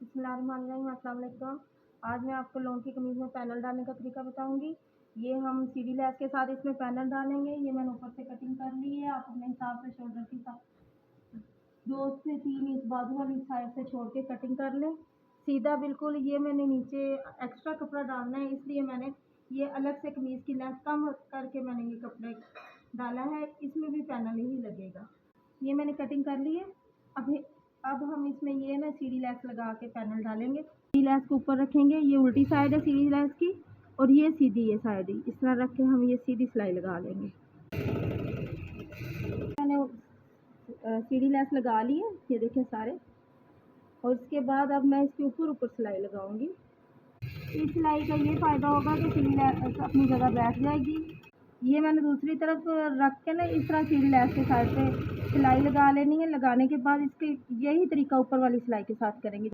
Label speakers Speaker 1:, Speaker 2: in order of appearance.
Speaker 1: बिस्मिल्लाहिर्रहमानिर्रहीम, अस्सलाम वालेकुम। आज मैं आपको लॉन की कमीज़ में पैनल डालने का तरीका बताऊंगी। ये हम सीढ़ी लैस के साथ इसमें पैनल डालेंगे। ये मैंने ऊपर से कटिंग कर ली है। आप अपने हिसाब से शोल्डर की 2 से 3 इंच बाजू वाली साइड से छोड़ के कटिंग कर लें सीधा बिल्कुल। ये मैंने नीचे एक्स्ट्रा कपड़ा डालना है, इसलिए मैंने ये अलग से कमीज़ की लेंथ कम करके मैंने ये कपड़ा डाला है। इसमें भी पैनल ही लगेगा। ये मैंने कटिंग कर ली है। अब हम इसमें ये ना सीढ़ी लैस लगा के पैनल डालेंगे। सीढ़ी लैस को ऊपर रखेंगे। ये उल्टी साइड है सीढ़ी लैस की और ये सीधी ये साइड ही। इस तरह रख के हम ये सीधी सिलाई लगा लेंगे। मैंने सीढ़ी लैस लगा ली है, ये देखें सारे। और इसके बाद अब मैं इसके ऊपर सिलाई लगाऊंगी। इस सिलाई का ये फ़ायदा होगा कि सीढ़ी लैस अपनी जगह बैठ जाएगी। ये मैंने दूसरी तरफ रख के ना इस तरह सीढ़ी लैस के साइड पे सिलाई लगा लेनी है। लगाने के बाद इसके यही तरीका ऊपर वाली सिलाई के साथ करेंगे।